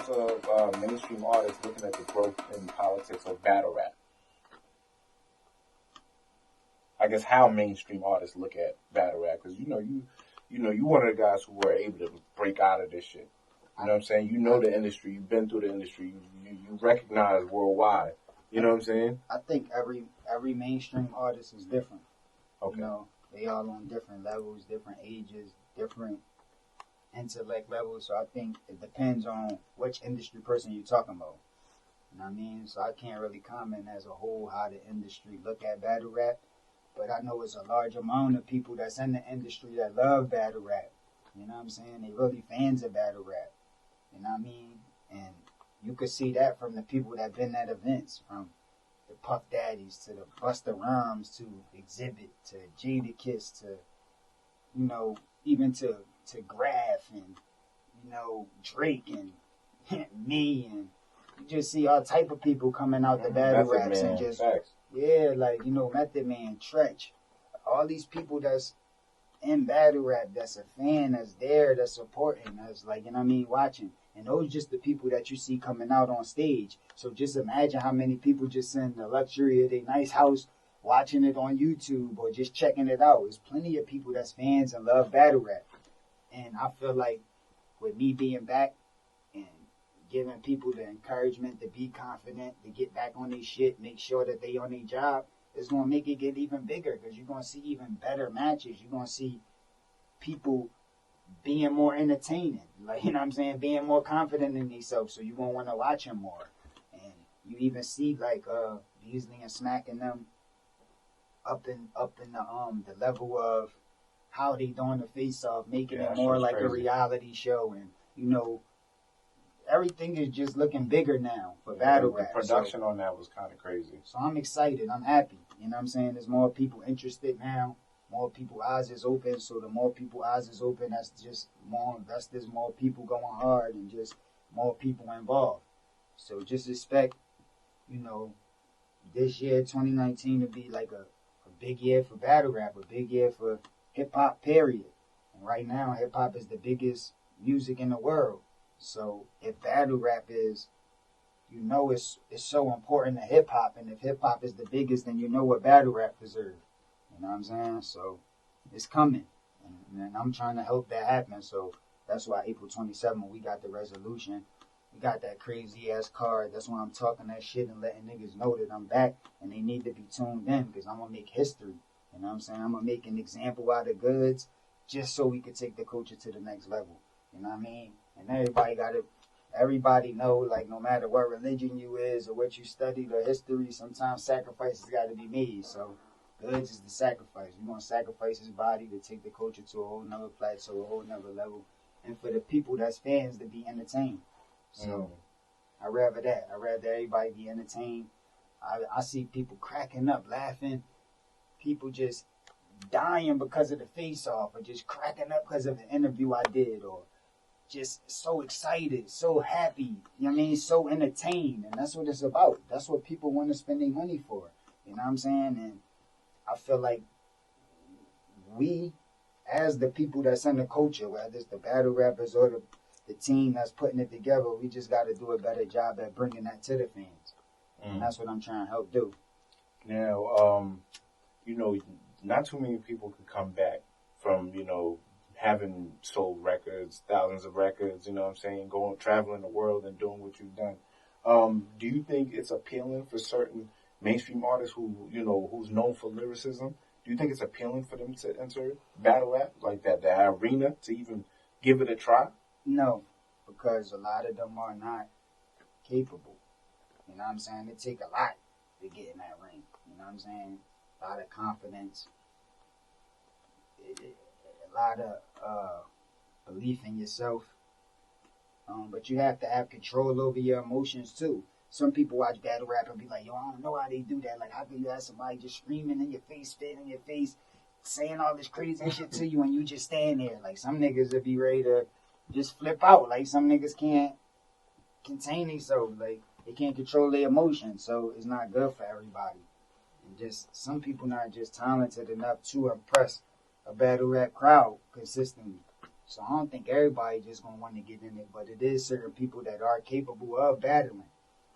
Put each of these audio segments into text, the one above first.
of mainstream artists looking at the growth in politics of battle rap? I guess how mainstream artists look at battle rap, because you one of the guys who were able to break out of this shit. You know what I'm saying? You know the industry. You've been through the industry. You recognize worldwide. You know what I'm saying? I think every mainstream artist is different. Okay. You know, they all on different levels, different ages, different intellect levels. So I think it depends on which industry person you're talking about. You know what I mean? So I can't really comment as a whole how the industry look at battle rap. But I know it's a large amount of people that's in the industry that love battle rap. You know what I'm saying? They really fans of battle rap. You know what I mean? And you could see that from the people that been at events, from the Puff Daddies to the Busta Rhymes to Exhibit to Jada Kiss to, you know, even to Graf and, you know, Drake and me, and you just see all type of people coming out the battle raps and just facts. Yeah, like, you know, Method Man, Tretch, all these people that's in battle rap, that's a fan, that's there, that's supporting, that's like, you know what I mean, watching. And those just the people that you see coming out on stage. So just imagine how many people just in the luxury of their nice house watching it on YouTube or just checking it out. There's plenty of people that's fans and love battle rap. And I feel like with me being back and giving people the encouragement to be confident, to get back on their shit, make sure that they on their job, it's going to make it get even bigger because you're going to see even better matches. You're going to see people being more entertaining, like, you know what I'm saying, being more confident in themselves, so you're going to want to watch them more. And you even see, like, Beasley and Smack and them up in the level of how they doing the face-off, making it more like a reality show, and, you know, everything is just looking bigger now for battle rap. The production on that was kind of crazy. So I'm excited. I'm happy. You know what I'm saying? There's more people interested now. More people eyes is open. So the more people eyes is open, that's just more investors, more people going hard, and just more people involved. So just expect, you know, this year, 2019, to be like a big year for battle rap, a big year for hip-hop, period. And right now, hip-hop is the biggest music in the world. So if battle rap is, you know, it's so important to hip hop, and if hip hop is the biggest, then you know what battle rap deserves. You know what I'm saying? So it's coming, and I'm trying to help that happen. So that's why April 27th we got the resolution. We got that crazy ass card. That's why I'm talking that shit and letting niggas know that I'm back, and they need to be tuned in because I'm gonna make history. You know what I'm saying? I'm gonna make an example out of goods, just so we could take the culture to the next level. You know what I mean? And everybody know, like, no matter what religion you is or what you studied or history, sometimes sacrifices got to be made. So goods is the sacrifice. We're going to sacrifice his body to take the culture to a whole nother plateau, a whole nother level. And for the people that's fans to be entertained. So I'd rather that. I'd rather everybody be entertained. I see people cracking up, laughing. People just dying because of the face-off, or just cracking up because of the interview I did, or just so excited, so happy, you know what I mean, so entertained. And that's what it's about. That's what people want to spend their money for. You know what I'm saying? And I feel like we, as the people that's in the culture, whether it's the battle rappers or the team that's putting it together, we just got to do a better job at bringing that to the fans. And that's what I'm trying to help do. Now, you know, not too many people could come back from, you know, having sold records, thousands of records, you know what I'm saying, traveling the world and doing what you've done. Do you think it's appealing for certain mainstream artists who, you know, who's known for lyricism? Do you think it's appealing for them to enter battle rap, like that, the arena, to even give it a try? No, because a lot of them are not capable. You know what I'm saying? It take a lot to get in that ring. You know what I'm saying? A lot of confidence. A lot of belief in yourself. But you have to have control over your emotions too. Some people watch battle rap and be like, yo, I don't know how they do that. Like, how can you have somebody just screaming in your face, spitting in your face, saying all this crazy shit to you, and you just stand there? Like, some niggas would be ready to just flip out. Like, some niggas can't contain themselves. Like, they can't control their emotions. So it's not good for everybody. And just some people not just talented enough to impress a battle rap crowd consistently. So I don't think everybody just gonna want to get in it, but it is certain people that are capable of battling.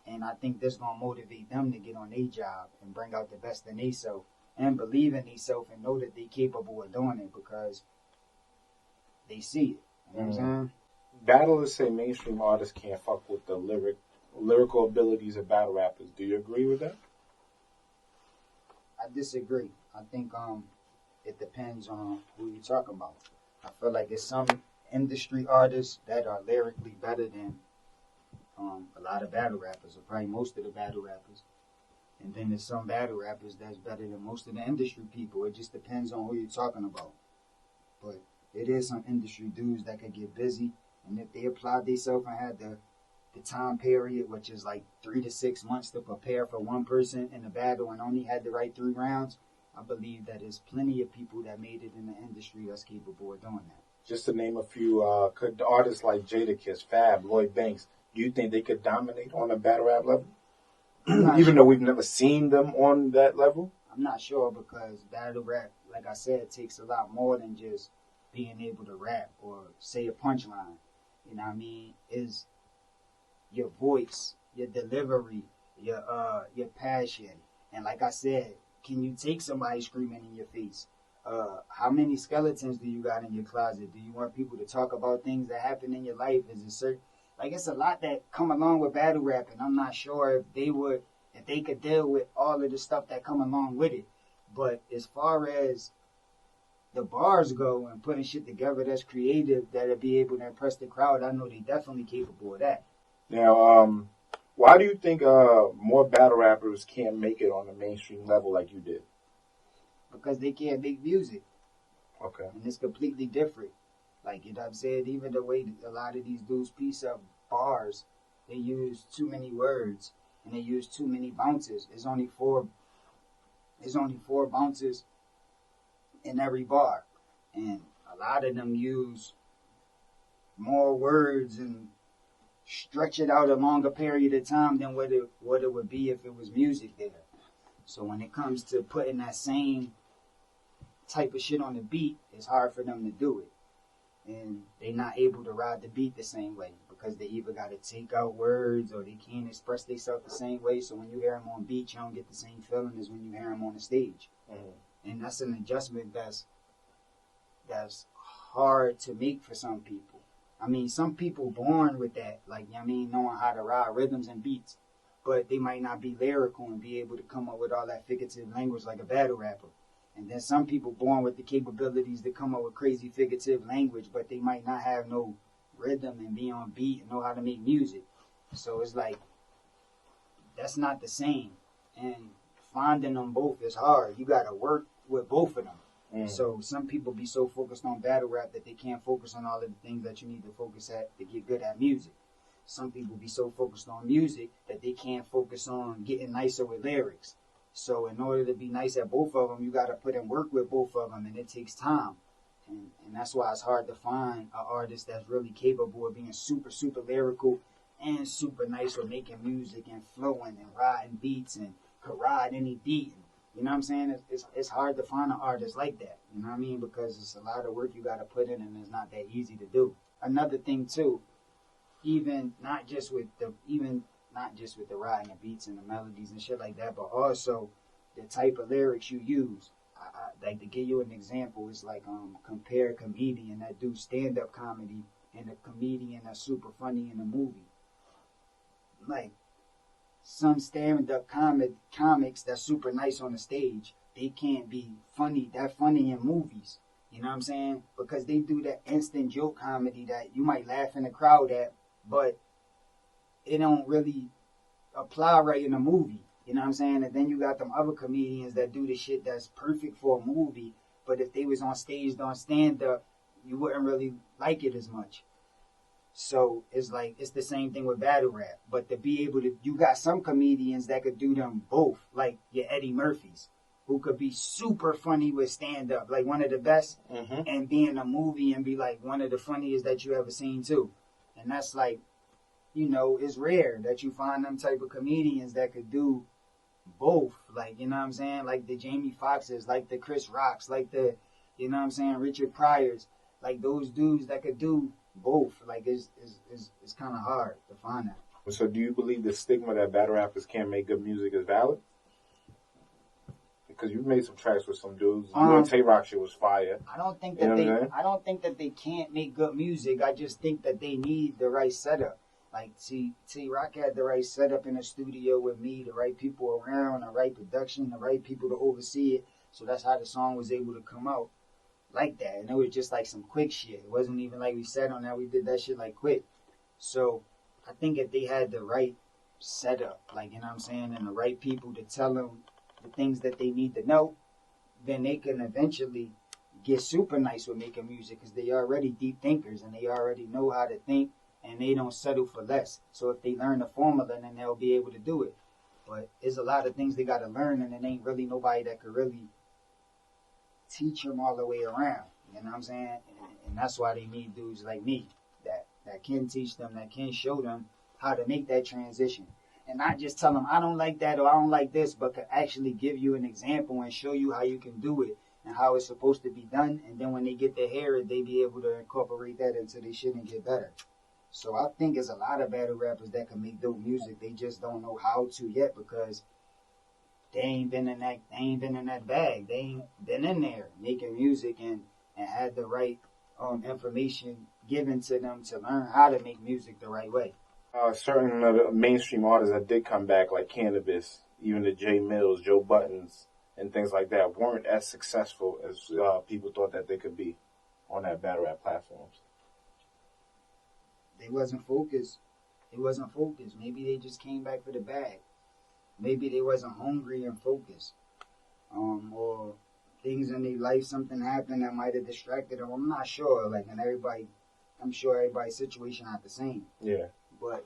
And I think this gonna motivate them to get on their job and bring out the best in themselves and believe in themselves and know that they capable of doing it because they see it. You know what I'm saying? Battlers say mainstream artists can't fuck with the lyrical abilities of battle rappers. Do you agree with that? I disagree. I think it depends on who you're talking about. I feel like there's some industry artists that are lyrically better than a lot of battle rappers, or probably most of the battle rappers. And then there's some battle rappers that's better than most of the industry people. It just depends on who you're talking about. But it is some industry dudes that could get busy, and if they applied themselves and had the time period, which is like 3 to 6 months to prepare for one person in a battle and only had the right 3 rounds, I believe that there's plenty of people that made it in the industry that's capable of doing that. Just to name a few, could artists like Jadakiss, Fab, Lloyd Banks, do you think they could dominate on a battle rap level? Even though we've never seen them on that level? I'm not sure because battle rap, like I said, takes a lot more than just being able to rap or say a punchline. You know what I mean? Is your voice, your delivery, your passion. And like I said, can you take somebody screaming in your face? How many skeletons do you got in your closet? Do you want people to talk about things that happen in your life? Is it certain? Like, it's a lot that come along with battle rap, and I'm not sure if they could deal with all of the stuff that come along with it. But as far as the bars go and putting shit together that's creative, that'll be able to impress the crowd, I know they definitely capable of that. Now, why do you think more battle rappers can't make it on the mainstream level like you did? Because they can't make music. Okay. And it's completely different. Like, you know what I'm saying? Even the way a lot of these dudes piece up bars, they use too many words and they use too many bounces. There's only four bounces in every bar. And a lot of them use more words and stretch it out a longer period of time than what it would be if it was music there. So when it comes to putting that same type of shit on the beat, it's hard for them to do it. And they're not able to ride the beat the same way because they either got to take out words or they can't express themselves the same way. So when you hear them on beat, you don't get the same feeling as when you hear them on the stage. Mm-hmm. And that's an adjustment that's hard to make for some people. I mean, some people born with that, like, you know what I mean, knowing how to ride rhythms and beats, but they might not be lyrical and be able to come up with all that figurative language like a battle rapper. And then some people born with the capabilities to come up with crazy figurative language, but they might not have no rhythm and be on beat and know how to make music. So it's like, that's not the same. And finding them both is hard. You got to work with both of them. Mm. So some people be so focused on battle rap that they can't focus on all of the things that you need to focus at to get good at music. Some people be so focused on music that they can't focus on getting nicer with lyrics. So in order to be nice at both of them, you got to put in work with both of them, and it takes time. And that's why it's hard to find an artist that's really capable of being super, super lyrical and super nice with making music and flowing and riding beats and could ride any beat. You know what I'm saying? It's hard to find an artist like that. You know what I mean? Because it's a lot of work you got to put in, and it's not that easy to do. Another thing too, even not just with the riding the beats and the melodies and shit like that, but also the type of lyrics you use. I like to give you an example. It's like compare a comedian that do stand-up comedy and a comedian that's super funny in a movie. Like some stand-up comics that's super nice on the stage, they can't be that funny in movies. You know what I'm saying? Because they do that instant joke comedy that you might laugh in the crowd at, but it don't really apply right in a movie. You know what I'm saying? And then you got them other comedians that do the shit that's perfect for a movie, but if they was on stage doing stand-up, you wouldn't really like it as much. So it's like, it's the same thing with battle rap. But to be able to, you got some comedians that could do them both, like your Eddie Murphys, who could be super funny with stand-up, like one of the best, mm-hmm. and be in a movie and be like one of the funniest that you ever seen too. And that's like, you know, it's rare that you find them type of comedians that could do both. Like, you know what I'm saying? Like the Jamie Foxxes, like the Chris Rocks, like the, you know what I'm saying, Richard Pryors. like those dudes that could do both. Like it's kind of hard to find that. So do you believe the stigma that battle rappers can't make good music is valid? Because you made some tracks with some dudes. Tay Rock shit was fire. I don't think that I don't think that they can't make good music. I just think that they need the right setup. Like, see, Rock had the right setup in the studio with me, the right people around, the right production, the right people to oversee it. So that's how the song was able to come out like that. And it was just like some quick shit. It wasn't even like we sat on that. We did that shit like quick. So I think if they had the right setup, like, you know what I'm saying, and the right people to tell them the things that they need to know, then they can eventually get super nice with making music because they already deep thinkers and they already know how to think and they don't settle for less. So if they learn the formula, then they'll be able to do it. But there's a lot of things they got to learn, and it ain't really nobody that could really teach them all the way around. You know what I'm saying? And that's why they need dudes like me that can teach them, that can show them how to make that transition. And not just tell them, I don't like that or I don't like this, but could actually give you an example and show you how you can do it and how it's supposed to be done. And then when they get to hear it, they be able to incorporate that into their shit and get better. So I think there's a lot of battle rappers that can make dope music. They just don't know how to yet because they ain't been in that bag. They ain't been in there making music and had the right information given to them to learn how to make music the right way. Certain other mainstream artists that did come back, like Cannabis, even the J Mills, Joe Buttons, and things like that, weren't as successful as people thought that they could be on that battle rap platforms. They wasn't focused. Maybe they just came back for the bag. Maybe they wasn't hungry and focused. Or things in their life, something happened that might have distracted them. I'm not sure. Like, and I'm sure everybody's situation not the same. Yeah. But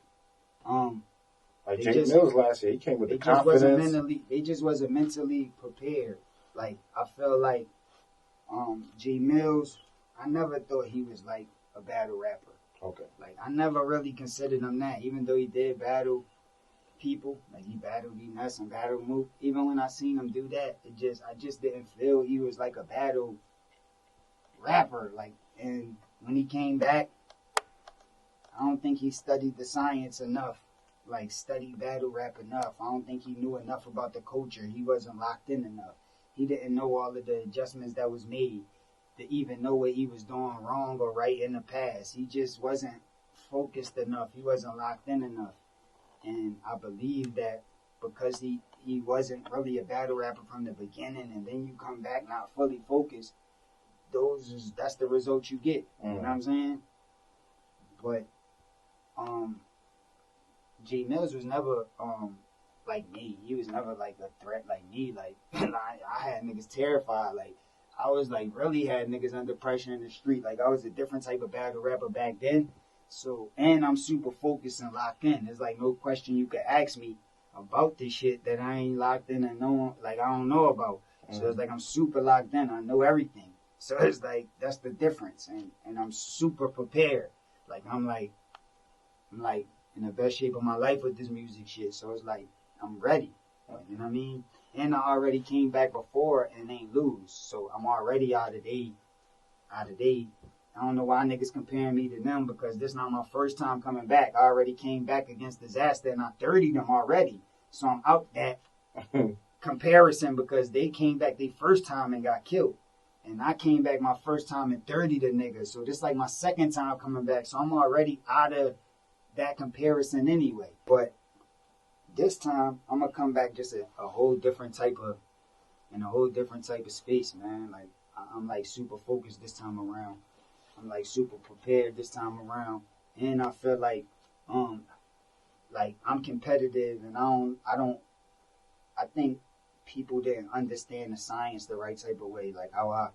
like Jay Mills last year, he came with the confidence. They just wasn't mentally prepared. Like, I feel like Jay Mills, I never thought he was like a battle rapper. Okay. Like, I never really considered him that, even though he did battle people. Like, he battled E-Nuts and battled Mook. Even when I seen him do that, I just didn't feel he was like a battle rapper. Like, and when he came back, I don't think he studied the science enough, like studied battle rap enough. I don't think he knew enough about the culture. He wasn't locked in enough. He didn't know all of the adjustments that was made to even know what he was doing wrong or right in the past. He just wasn't focused enough. He wasn't locked in enough. And I believe that because he wasn't really a battle rapper from the beginning and then you come back not fully focused, that's the result you get. You know what I'm saying? But J Mills was never like me. He was never like a threat like me. Like I had niggas terrified. Like I was like really had niggas under pressure in the street. Like I was a different type of battle rapper back then. So and I'm super focused and locked in. There's like no question you could ask me about this shit that I ain't locked in and know like I don't know about. So it's like I'm super locked in. I know everything. So it's like that's the difference. And I'm super prepared. Like I'm like in the best shape of my life with this music shit. So it's like, I'm ready. You know what I mean? And I already came back before and ain't lose. So I'm already out of date. I don't know why niggas comparing me to them because this not my first time coming back. I already came back against Disaster and I 30'd them already. So I'm out that comparison because they came back their first time and got killed. And I came back my first time and 30 the niggas. So this like my second time coming back. So I'm already out of that comparison anyway. But this time I'm gonna come back just a whole different type of space, man. Like I'm like super focused this time around. I'm like super prepared this time around. And I feel like I'm competitive and I think people didn't understand the science the right type of way. Like how I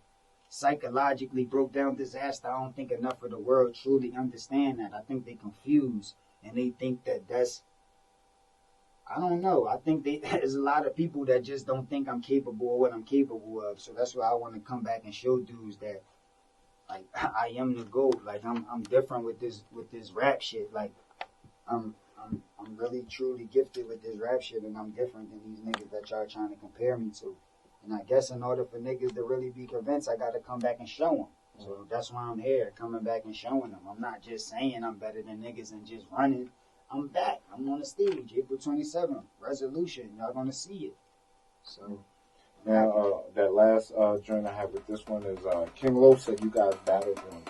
psychologically broke down Disaster. I don't think enough of the world truly understand that. I think they confuse and they think that's, I don't know. I think there's a lot of people that just don't think I'm capable of what I'm capable of. So that's why I want to come back and show dudes that like I am the GOAT. Like I'm different with this rap shit. Like I'm really truly gifted with this rap shit and I'm different than these niggas that y'all trying to compare me to. And I guess in order for niggas to really be convinced, I got to come back and show them. So that's why I'm here, coming back and showing them. I'm not just saying I'm better than niggas and just running. I'm back. I'm on the stage, April 27th. Resolution. Y'all gonna see it. So now that last joint I have with this one is King Lo said you guys battled once.